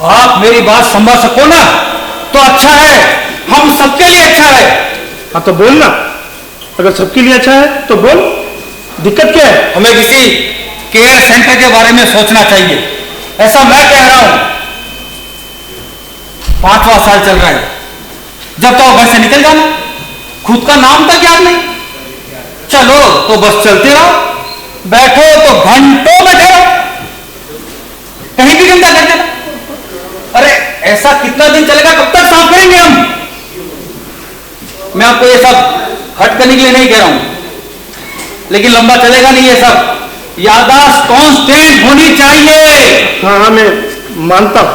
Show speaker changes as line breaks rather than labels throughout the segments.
आप मेरी बात समझ सको ना तो अच्छा है, हम सबके लिए अच्छा है।
हाँ तो बोल ना, अगर सबके लिए अच्छा है तो बोल, दिक्कत क्या है?
हमें किसी केयर सेंटर के बारे में सोचना चाहिए, ऐसा मैं कह रहा हूं। 5वां साल चल रहा है, जब तो घर से निकल जाना, खुद का नाम तक याद नहीं। चलो तो बस चलते रहो, बैठो तो घंटों बैठे रहो, कहीं भी गंदा कर देना। अरे ऐसा कितना दिन चलेगा, कब तक साफ करेंगे हम? मैं आपको ये सब हट करने के लिए नहीं कह रहा हूं, लेकिन लंबा चलेगा नहीं ये सब। याददाश्त कांस्टेंट होनी चाहिए।
हाँ हाँ मैं मानता हूं।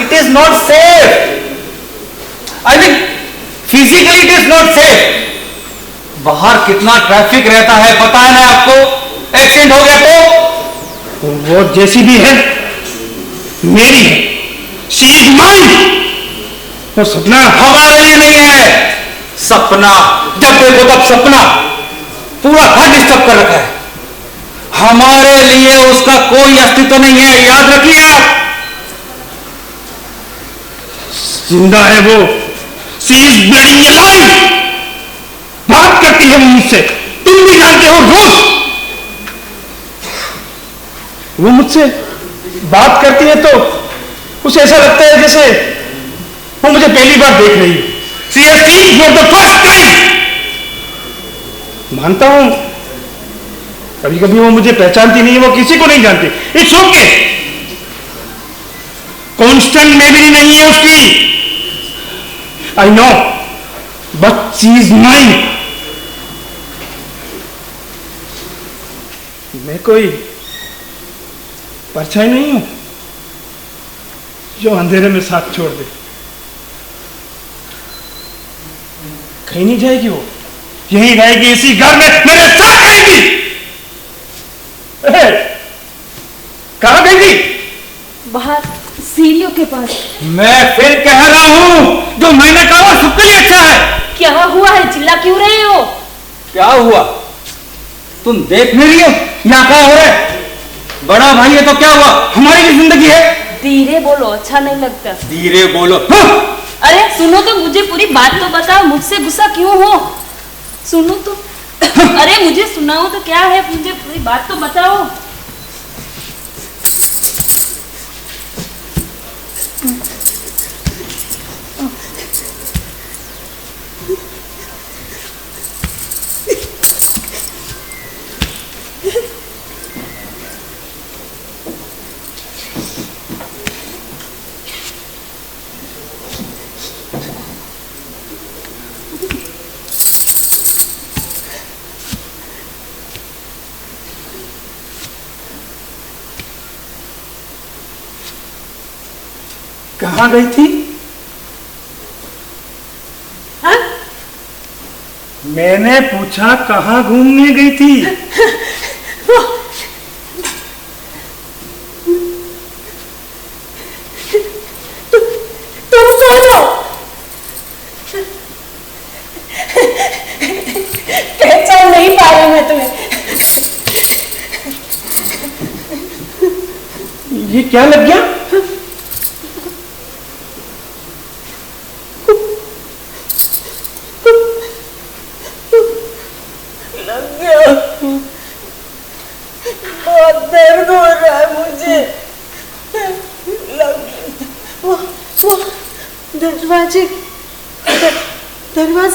It is not safe, I mean physically it is not safe. बाहर कितना ट्रैफिक रहता है पता है ना आपको? एक्सीडेंट हो गया तो
वो जैसी भी है मेरी है, शी इज माइन। वो सपना
हमारे लिए नहीं है। सपना जब देखो तब सपना, पूरा घर डिस्टर्ब कर रखा है। हमारे लिए उसका कोई अस्तित्व नहीं है, याद रखिए आप।
जिंदा है वो, शी इज ब्लडी अलाइव। बात करती है वो मुझसे, तुम भी जानते हो रोज। वो मुझसे बात करती है तो उसे ऐसा लगता है जैसे वो मुझे पहली बार देख रही है। She has seen for the first time. मानता हूं कभी कभी वो मुझे पहचानती नहीं है, वो किसी को नहीं जानती। इट्स ओके, कांस्टेंट मेमोरी नहीं है उसकी, I know, but she is mine. मैं कोई परछाई नहीं हूं जो अंधेरे में साथ छोड़ दे। कहीं नहीं जाएगी वो, यहीं रहेगी इसी घर में मेरे साथ रहेगी। कहां गई थी?
बाहर सीढ़ियों के पास।
मैं फिर कह रहा हूं, जो मैंने कहा वो सबके लिए अच्छा है।
क्या हुआ है, चिल्ला क्यों रहे हो?
क्या हुआ? तुम देख नहीं रही हो यहाँ क्या हो रहा है? बड़ा भाई है तो क्या हुआ, हमारी भी जिंदगी है।
धीरे बोलो, अच्छा नहीं लगता।
धीरे बोलो। हाँ?
अरे सुनो तो, मुझे पूरी बात तो बताओ, मुझसे गुस्सा क्यों हो? सुनो तो। अरे मुझे सुनाओ तो, क्या है, मुझे पूरी बात तो बताओ।
कहां गई थी?
हाँ?
मैंने पूछा कहां घूमने गई थी?
तुम बोलो। पहचान नहीं पा रही मैं तुम्हें।
ये क्या लग गया?
बहुत दर्द हो रहा है मुझे। वो दरवाजे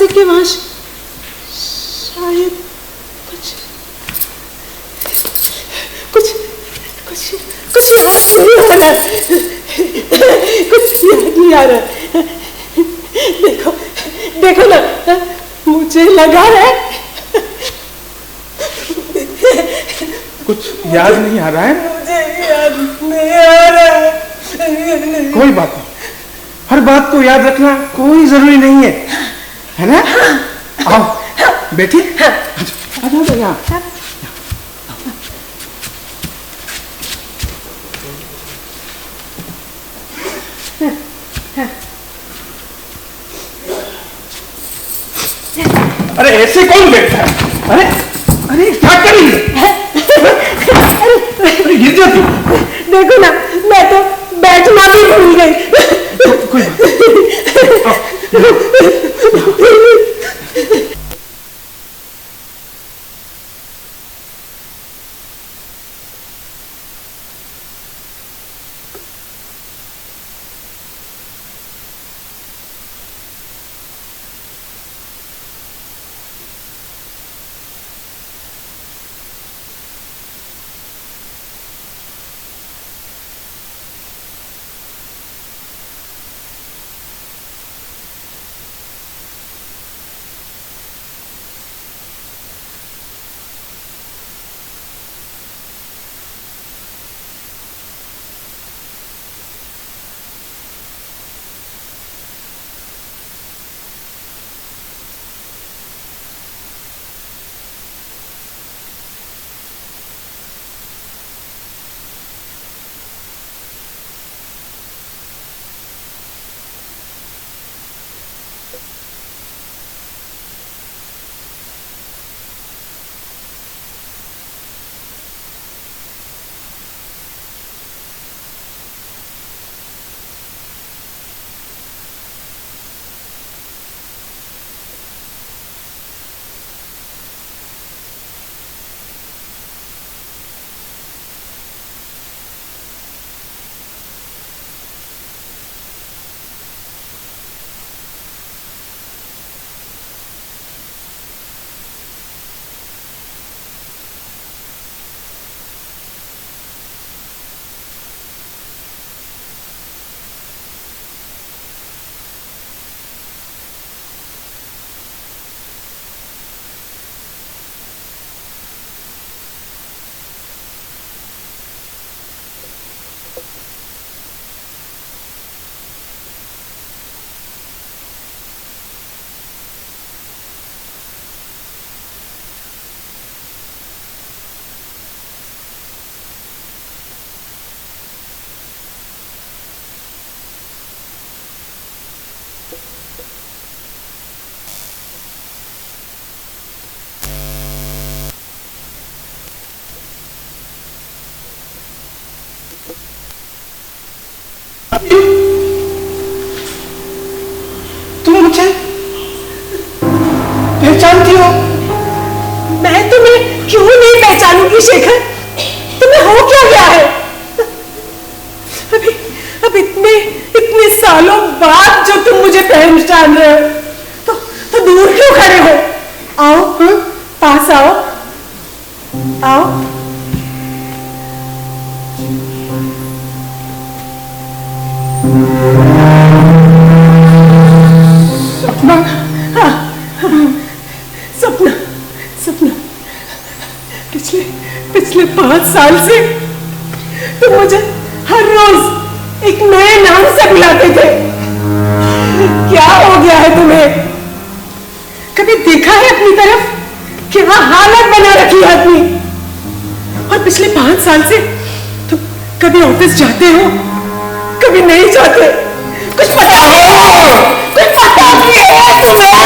के वहां शायद कुछ याद नहीं आ रहा। कुछ याद नहीं आ रहा। देखो ना, मुझे लगा है
कुछ याद नहीं आ रहा है?
मुझे याद नहीं आ रहा है।
कोई बात नहीं, हर बात को याद रखना कोई जरूरी नहीं है ना? आओ बैठी, आ जाओ यहाँ। अरे ऐसे कौन बैठता है? अरे क्या करेंगे? अरे गिर जाती।
देखो ना, मैं तो बैठना भी भूल
तुम मुझे पहचानती हो?
मैं तुम्हें क्यों नहीं पहचानूंगी शेखर? तुम्हें हो क्या गया है? अब इतने सालों बाद जो तुम मुझे पहचान रहे हो, तो दूर क्यों खड़े हो? आओ, पास आओ, आओ।
सपना,
हाँ, सपना, सपना। पिछले 5 साल से तुम मुझे हर रोज एक नए नाम से बुलाते थे। क्या हो गया है तुम्हें? कभी देखा है अपनी तरफ? क्या हालत बना रखी है अपनी? और पिछले 5 साल से तुम कभी ऑफिस जाते हो, कभी नहीं जाते। कुछ पता नहीं है तुम्हें?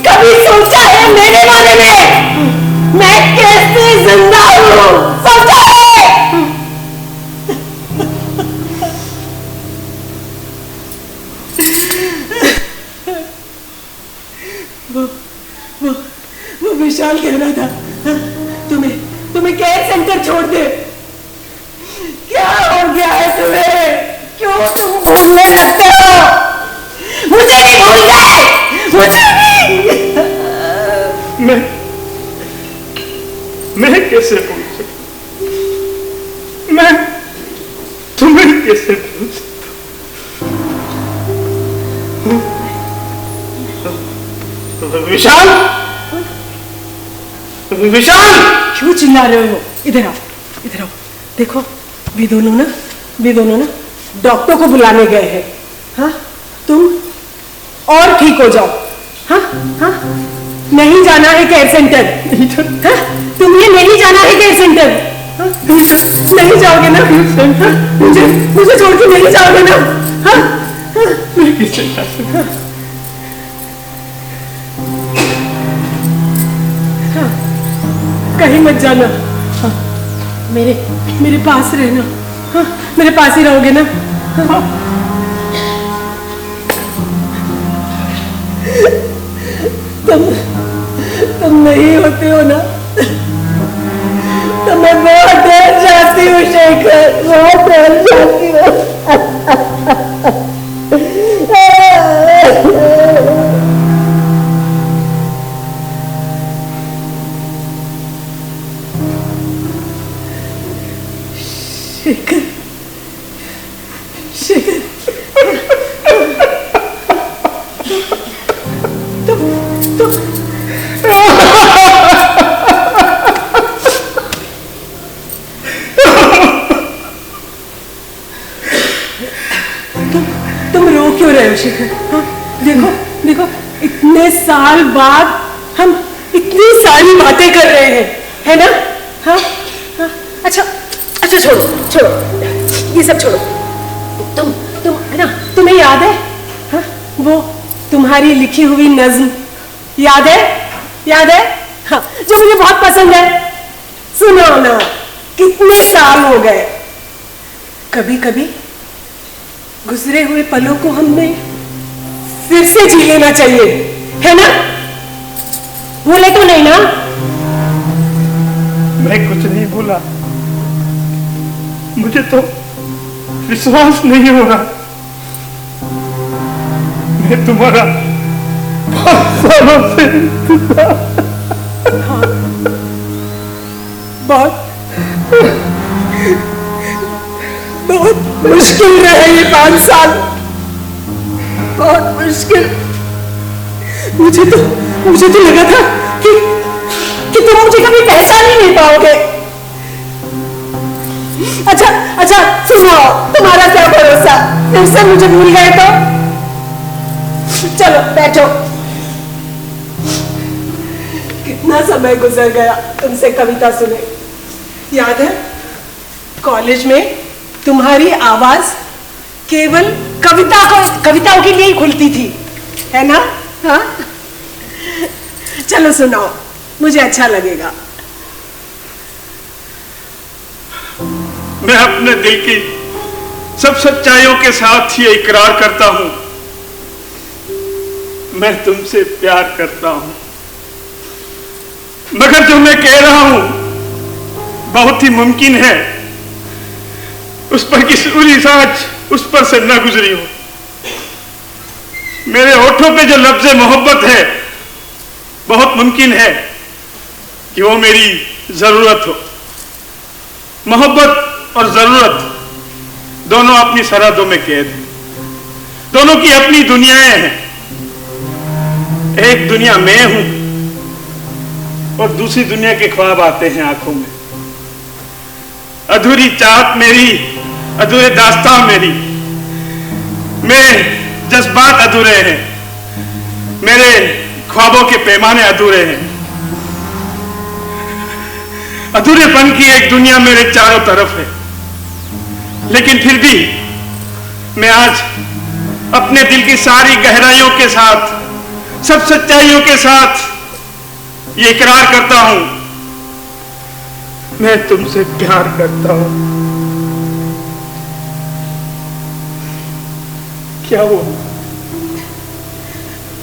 कभी सोचा है मेरे बारे में? मैं कैसे जिंदा हूं? सोचा है? वो विशाल कह रहा था, तुम्हें केयर सेंटर छोड़ दे। क्या हो गया है तुम्हें? क्यों तुम भूलने लगते हो? मुझे नहीं भूल गए, मुझे नहीं।
मैं कैसे भूल सकता? मैं तुम्हें कैसे भूल सकता? विशाल, विशाल!
क्यों चिल्ला रहे हो? इधर आओ, इधर आओ। देखो, वे दोनों ना डॉक्टर को बुलाने गए हैं। हाँ, तुम और ठीक हो जाओ। हाँ, हाँ, नहीं जाना है केयर सेंटर। हाँ, तुम्हें नहीं जाना है केयर सेंटर। हाँ, नहीं जाओगे ना? हाँ, मुझे छोड़ के नहीं जाओगे ना? हाँ, हाँ, हाँ, कहीं मत जाना। हाँ, मेरे पास रहना। हाँ, मेरे पास ही रहोगे ना? हाँ। तुम नहीं होते हो ना, तो मैं बहुत डर जाती हूँ शेखर, बहुत डर जाती हूँ। शेखर, शेखर, तुम रो क्यों रहे हो शेखर? हाँ, देखो इतने साल बाद हम इतनी सारी बातें कर रहे हैं, है ना? हाँ, हाँ, अच्छा छोड़ो, ये सब छोड़ो। तुम है ना, तुम्हें याद है? हाँ, तुम्हारी लिखी हुई नज्म याद है? याद है? हाँ, जो मुझे बहुत पसंद है। सुनो ना, कितने साल हो गए। कभी कभी गुजरे हुए पलों को हमने फिर से जी लेना चाहिए, है ना? भूले तो नहीं ना?
मैं कुछ नहीं भूला। मुझे तो विश्वास नहीं हो रहा। मैं तुम्हारा बहुत सालों से
हाँ, बहुत बहुत मुश्किल रहे ये 5 साल, बहुत मुश्किल। मुझे तो लगा था कि तुम मुझे कभी पहचान ही नहीं पाओगे। अच्छा सुनाओ, तुम्हारा क्या भरोसा, फिर से मुझे भूल गए तो? चलो बैठो। कितना समय गुजर गया तुमसे कविता सुने। याद है कॉलेज में तुम्हारी आवाज केवल कविताओं के लिए ही खुलती थी, है ना? हाँ, चलो सुनाओ, मुझे अच्छा लगेगा।
मैं अपने दिल की सब सच्चाइयों के साथ ये इकरार करता हूं, मैं तुमसे प्यार करता हूं। मगर जो मैं कह रहा हूं बहुत ही मुमकिन है उस पर की सूरी सांच उस पर से न गुजरी हो। मेरे होठों पे जो लफ्ज़े मोहब्बत है, बहुत मुमकिन है कि वो मेरी जरूरत हो। मोहब्बत और जरूरत दोनों अपनी सरहदों में कैद हैं, दोनों की अपनी दुनियाएं हैं। एक दुनिया मैं हूं और दूसरी दुनिया के ख्वाब आते हैं आंखों में। अधूरी चाहत मेरी, अधूरे दास्तां मेरी, मेरे जज्बात अधूरे हैं, मेरे ख्वाबों के पैमाने अधूरे हैं। अधूरेपन की एक दुनिया मेरे चारों तरफ है, लेकिन फिर भी मैं आज अपने दिल की सारी गहराइयों के साथ, सब सच्चाइयों के साथ ये इकरार करता हूं, मैं तुमसे प्यार करता हूं। क्या हुआ?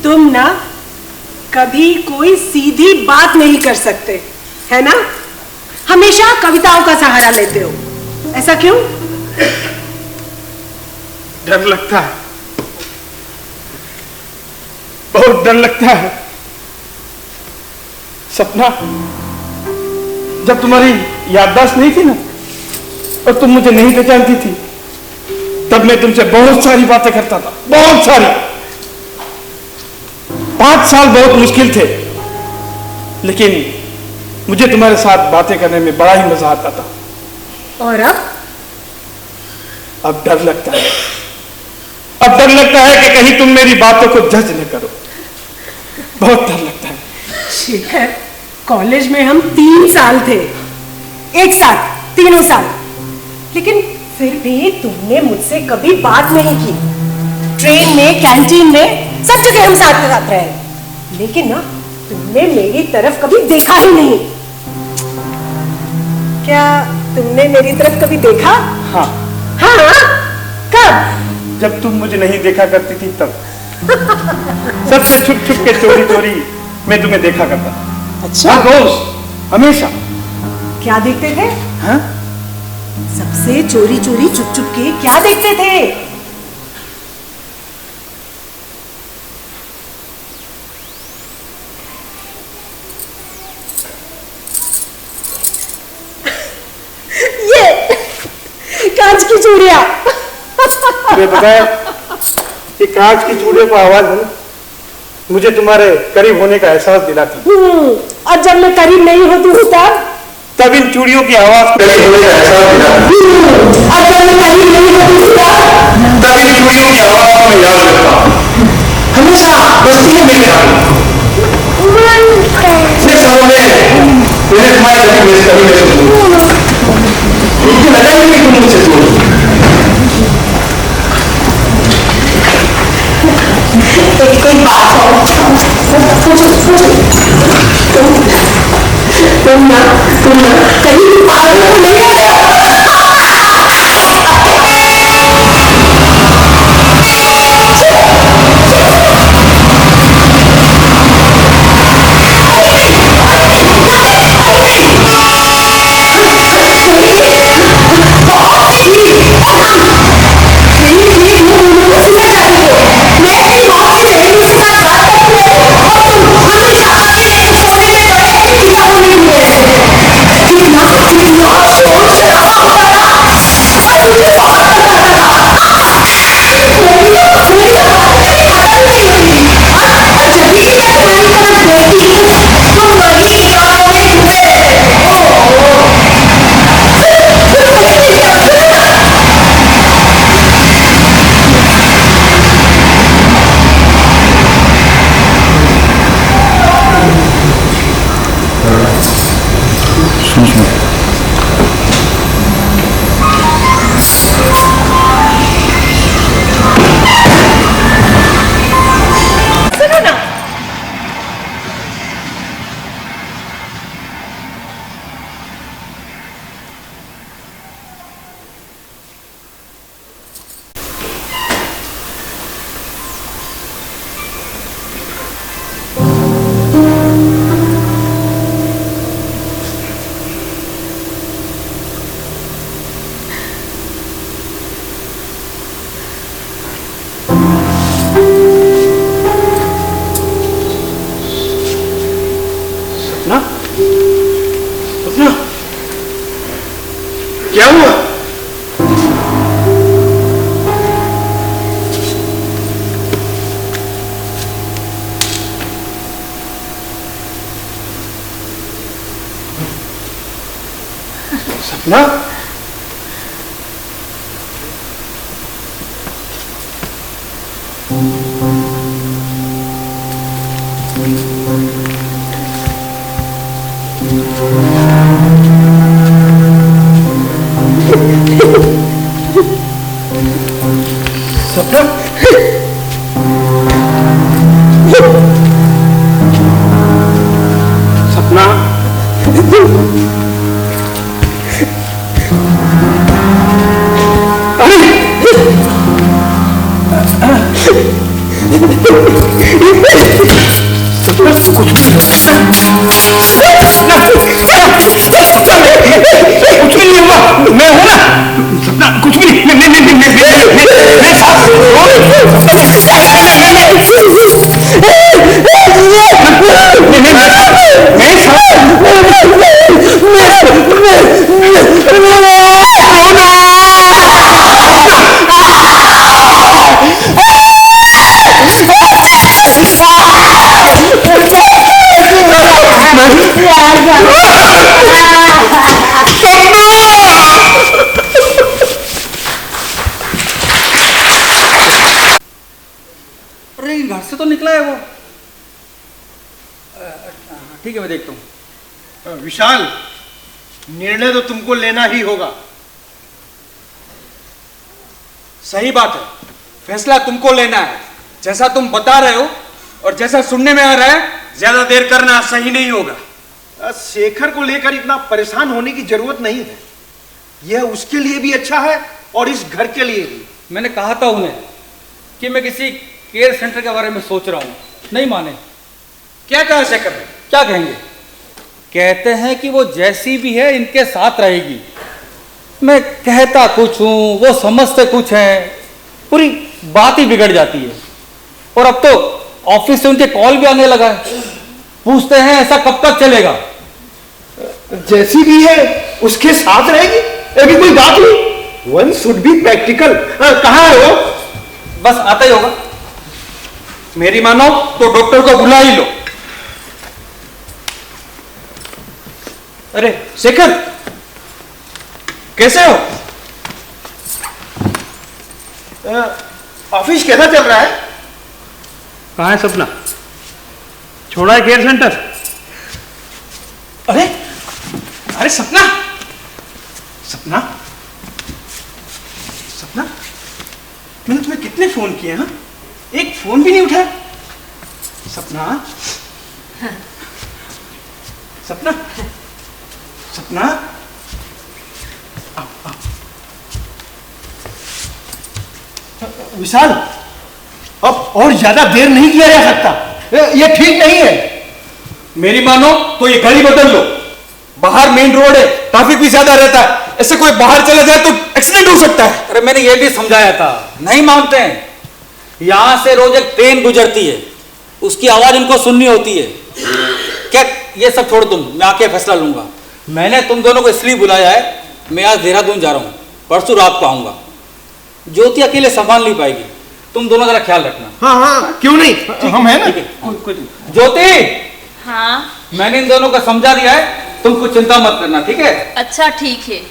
तुम ना कभी कोई सीधी बात नहीं कर सकते, है ना? हमेशा कविताओं का सहारा लेते हो, ऐसा क्यों?
डर लगता है, बहुत डर लगता है। सपना, जब तुम्हारी याददाश्त नहीं थी ना और तुम मुझे नहीं पहचानती थी, तब मैं तुमसे बहुत सारी बातें करता था, बहुत सारी। 5 साल बहुत मुश्किल थे, लेकिन मुझे तुम्हारे साथ बातें करने में बड़ा ही मजा आता था।
और
अब डर लगता है। अब डर लगता है कि कहीं तुम मेरी बातों को जज न करो। बहुत डर लगता है।
शेखर, कॉलेज में हम 3 साल थे, एक साथ, तीनों साल, लेकिन फिर भी तुमने मुझसे कभी बात नहीं की। ट्रेन में, कैंटीन में, सब जगह हम साथ साथ रहे, लेकिन ना तुमने मेरी तरफ कभी देखा ही नहीं। क्या तुमने मेरी तरफ कभी देखा?
हाँ।
हाँ? कब?
जब तुम मुझे नहीं देखा करती थी तब। सबसे छुप छुप के चोरी चोरी मैं तुम्हें देखा करता था।
अच्छा?
रोज, हमेशा।
क्या देखते थे?
हाँ?
सबसे चोरी चोरी चुप चुप के क्या देखते थे? कांच की चूड़ियां।
तुम्हें पता है कि कांच की चूड़ियों को आवाज है मुझे तुम्हारे करीब होने का एहसास दिलाती।
और जब मैं करीब नहीं होती हूँ
तब इन चूड़ियों की आवाज करीब होने का एहसास दिलाती।
और जब मैं करीब नहीं होती हूँ
तब इन चूड़ियों की आवाज को मैं याद रखता हूँ। हमेशा बस्ती में मेरे मैंने तुम्हारे कभी नहीं सुनी। मुझे लगा ही नहीं तुम मुझसे सुनो।
कोई
सपना, सपना, कुछ भी नहीं हुआ, मैं हूं ना। सपना, कुछ भी नहीं, मेरे साथ
अरे घर से तो निकला है वो। ठीक है, मैं देखता हूँ।
विशाल, निर्णय तो तुमको लेना ही होगा।
सही बात है, फैसला तुमको लेना है। जैसा तुम बता रहे हो और जैसा सुनने में आ रहा है, ज्यादा देर करना सही नहीं होगा।
शेखर को लेकर इतना परेशान होने की जरूरत नहीं है। यह उसके लिए भी अच्छा है और इस घर के लिए भी।
मैंने कहा था उन्हें कि मैं किसी केयर सेंटर के बारे में सोच रहा हूँ, नहीं माने।
क्या कहा शेखर ने?
क्या कहेंगे? कहते हैं कि वो जैसी भी है इनके साथ रहेगी। मैं कहता कुछ हूँ, वो समझते कुछ हैं, पूरी बात ही बिगड़ जाती है। और अब तो ऑफिस से उनके कॉल भी आने लगा है, पूछते हैं ऐसा कब तक चलेगा।
जैसी भी है उसके साथ रहेगी, अभी कोई बात नहीं। One should be practical. कहाँ है वो?
बस आता ही होगा।
मेरी मानो तो डॉक्टर को बुला ही लो। अरे शेखर, कैसे हो?
ऑफिस कैसा चल रहा है?
कहाँ है सपना? छोड़ा है केयर सेंटर?
अरे अरे सपना, सपना, सपना, मैंने तुम्हें कितने फोन किए हैं, एक फोन भी नहीं उठाया। सपना, सपना, सपना, आओ, आओ।
विशाल, अब और ज्यादा देर नहीं किया जा सकता। ये ठीक नहीं है।
मेरी मानो तो ये गाड़ी बदल लो। बाहर मेन रोड है, ट्रैफिक भी ज्यादा रहता है, ऐसे कोई बाहर चला जाए तो एक्सीडेंट हो सकता है।
अरे मैंने ये भी समझाया था, नहीं मानते हैं। यहां से रोज एक ट्रेन गुजरती है, उसकी आवाज इनको सुननी होती है। क्या ये सब छोड़ तुम, मैं आके फैसला लूंगा। मैंने तुम दोनों को इसलिए बुलाया है, मैं आज देहरादून जा रहा हूँ, परसों रात को आऊंगा। ज्योति अकेले संभाल नहीं पाएगी, तुम दोनों जरा ख्याल रखना।
हाँ हाँ, क्यों नहीं, हम हैं ना।
ज्योति,
हाँ
मैंने इन दोनों को समझा दिया है, तुम कुछ चिंता मत करना, ठीक है?
अच्छा ठीक है।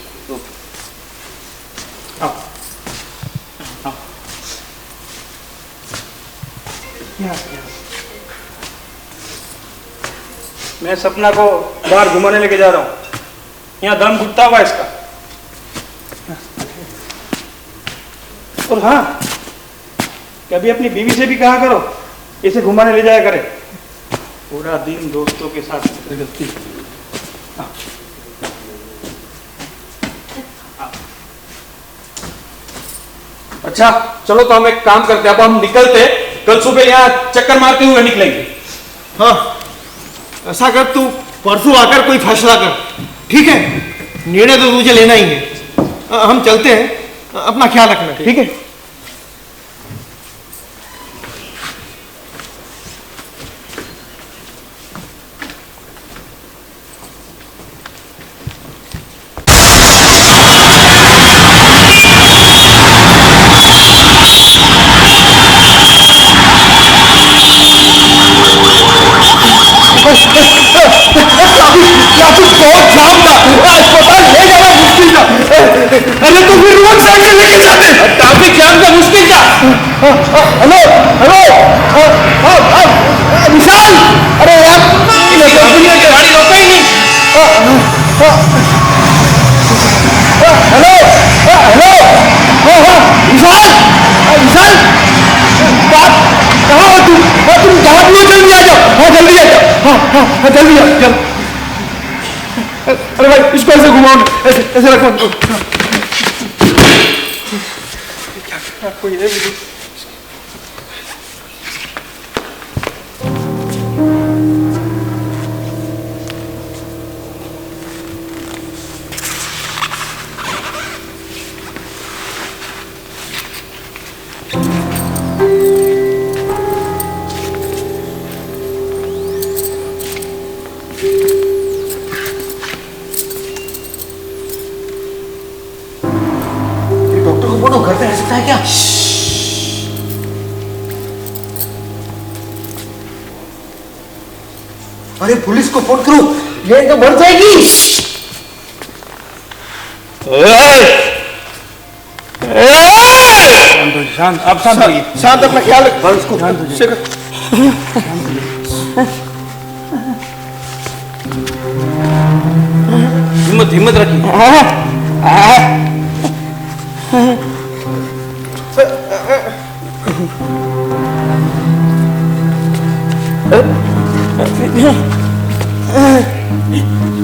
मैं सपना को बाहर घुमाने लेके जा रहा हूँ। यहाँ दम घुटता हुआ इसका। और हाँ, कभी अपनी बीवी से भी कहा करो इसे घुमाने ले जाया करे। पूरा दिन दोस्तों के साथ गलती। हाँ।
अच्छा चलो, तो हम एक काम करते हैं, अब हम निकलते, कल सुबह यहाँ चक्कर मारते हुए निकलेंगे।
हाँ, ऐसा कर, तू परसों आकर कोई फैसला कर, ठीक है? निर्णय तो तुझे लेना ही है। हम चलते हैं, अपना ख्याल रखना, ठीक है? अरे तो फिर रोड साइड से लेके जाते, ट्रैफिक जाम का मुश्किल था। हेलो हेलो, विशाल, अरे यार गाड़ी रोका ही नहीं। हेलो हेलो, विशाल विशाल, कहाँ हो तुम? तुम जहाँ भी हो जल्दी आ जाओ। हाँ जल्दी आ जाओ, हाँ जल्दी आओ जल्दी। अरे भाई इसको ऐसे घुमाओ ना, ऐसे ऐसे रखो। कोई है मुझे? डॉक्टर को बोलो घर पे रह सकता है क्या? अरे पुलिस को फोन करो, ये तो बढ़ जाएगी।
शांत, आप शांत रहिए।
शांत, अपना ख्याल रख। उसको
हिम्मत हिम्मत रखिए।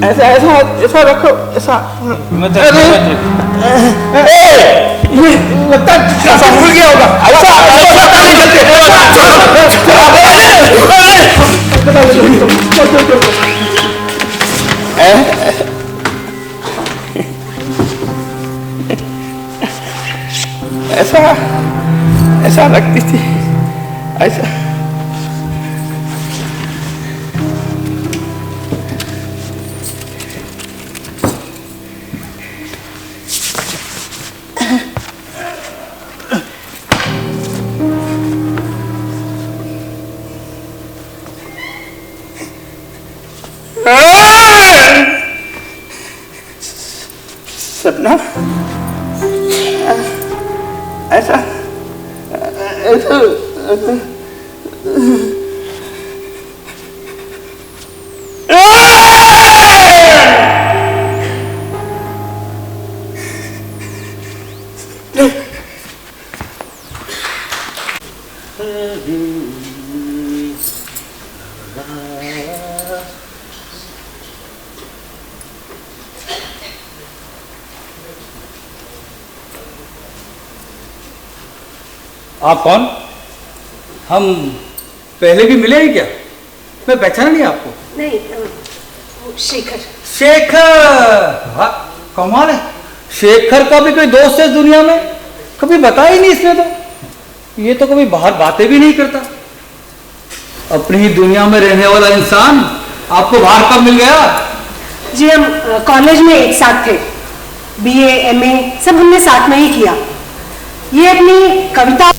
ऐसा ऐसा ऐसा रखो, ऐसा।
हिम्मत रखिए।
ये लगता है ऐसा भूल गया होगा। ऐसा नहीं चलते। ऐसा ऐसा लगती थी, ऐसा। सपना ऐसा ऐसा
आप कौन? हम पहले भी मिले हैं क्या? मैं पहचाना नहीं आपको।
नहीं, वो शेखर।
शेखर, वाह कमाल है। शेखर का भी कोई दोस्त है दुनिया में? कभी बताया ही नहीं इसने तो। ये तो कभी बाहर बातें भी नहीं करता। अपनी ही दुनिया में रहने वाला इंसान आपको बाहर कब मिल गया?
जी हम कॉलेज में एक साथ थे, बीए एमए सब हमने साथ में ही किया। ये अपनी कविता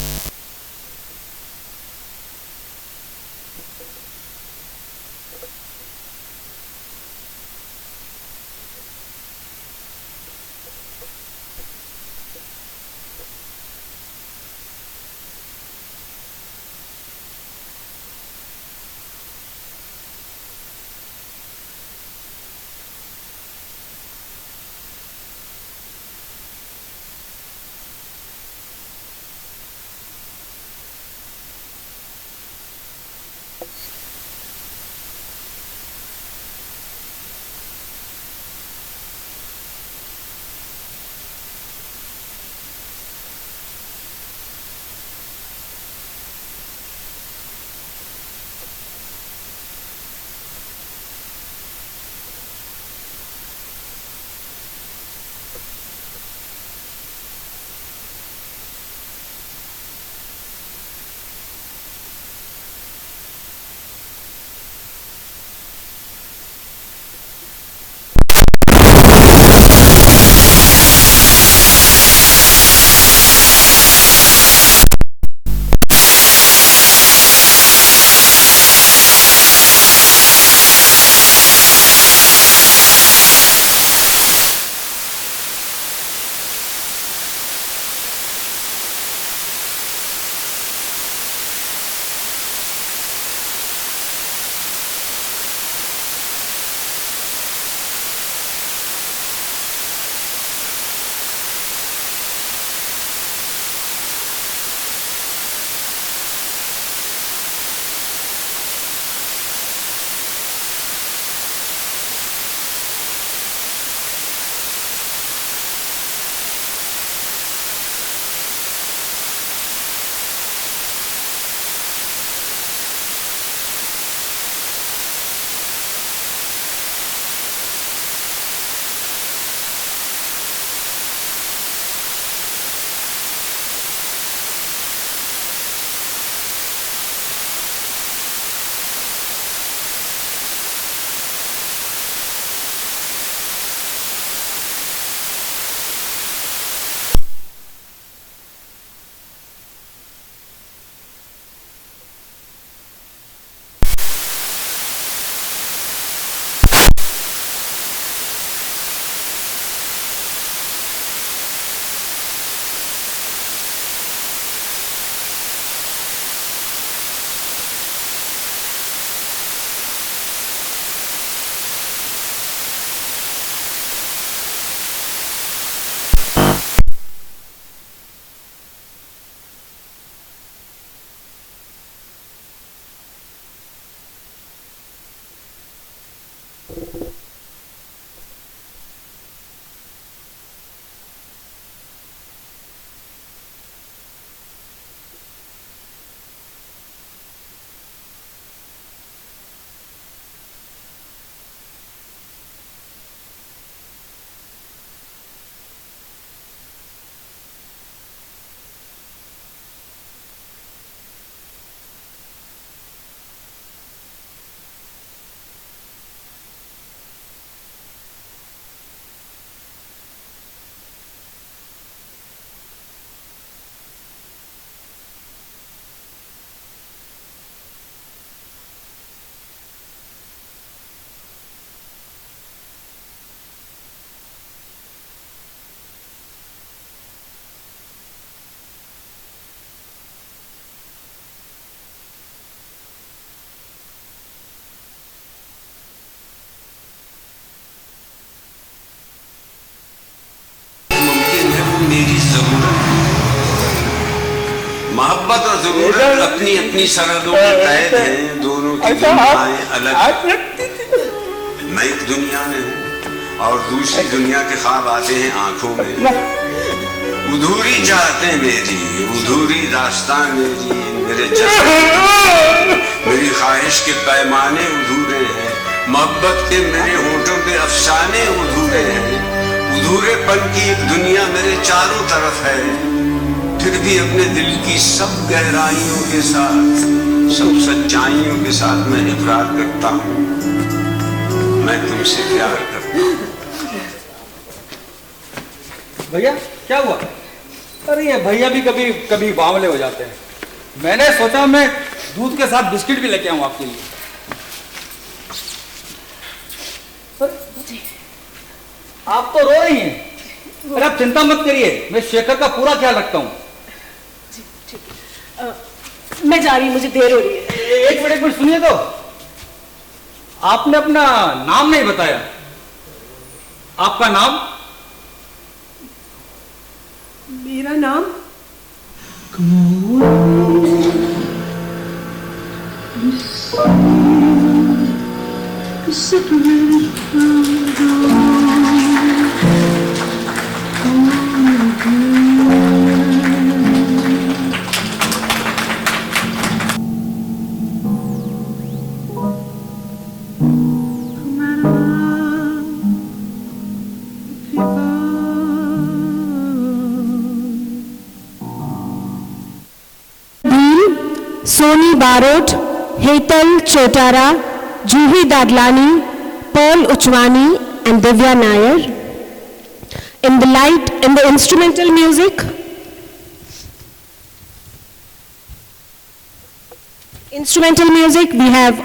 मोहब्बत और जरूरत अपनी अपनी सरहदों में कैद हैं, दोनों की दुनियाएं अलग। मैं एक दुनिया में हूँ और दूसरी दुनिया के ख्वाब आते हैं आंखों में। अधूरी चाहते मेरी, अधूरी दास्तां मेरी, मेरे जज्बे, मेरी ख्वाहिश के पैमाने अधूरे हैं, मोहब्बत के मेरे होठों पे अफसाने अधूरे हैं। अधूरेपन की एक दुनिया मेरे चारों तरफ है, फिर भी अपने दिल की सब गहराइयों के साथ, सब सच्चाइयों के साथ मैं इकरार करता हूँ, मैं तुमसे प्यार करता हूँ।
भैया क्या हुआ? अरे ये भैया भी कभी कभी बावले हो जाते हैं। मैंने सोचा मैं दूध के साथ बिस्किट भी लेके आऊं आपके लिए। आप तो रो रही हैं। अरे आप चिंता मत करिए, मैं शेखर का पूरा ख्याल रखता हूँ।
मैं जा रही हूँ, मुझे देर हो रही है।
एक मिनट सुनिए तो, आपने अपना नाम नहीं बताया। आपका नाम?
मेरा नाम
Soni Barot, Hetal Chotara, Juhi Dadlani, Pearl Uchwani and Divya Nair. In the instrumental music, we have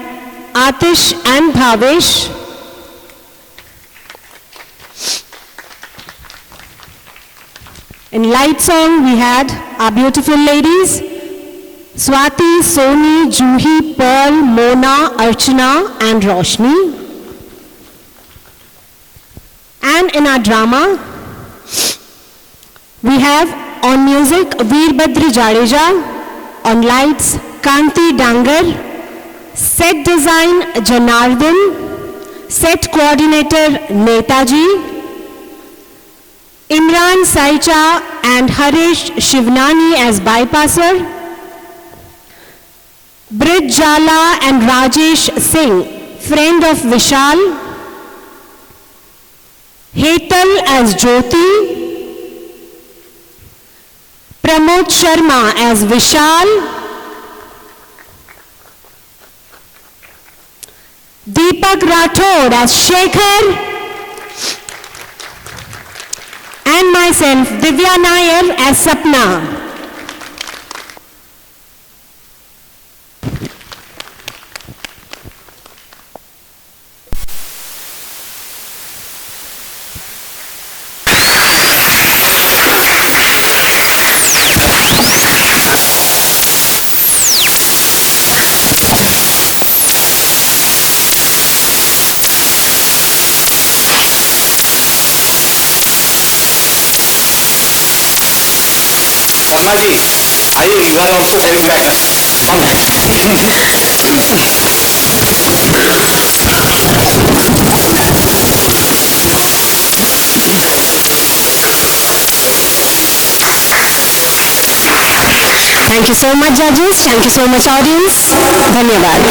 Atish and Bhavesh. In light song, we had our beautiful ladies, Swati, Soni, Juhi, Pearl, Mona, Archana and Roshni. And in our drama, we have on music Veerbhadra Jadeja, on lights Kanti Dangar, set design Janardhan, set coordinator Netaji, Imran Saicha and Harish Shivnani as bypasser, Brij Jala and Rajesh Singh, friend of Vishal, Hetal as Jyoti, Pramod Sharma as Vishal, Deepak Rathod as Shekhar, and myself, Divya Nair as Sapna.
Sharma ji आइए, you are also going
Thank you so much, judges. Thank you so much, audience. धन्यवाद.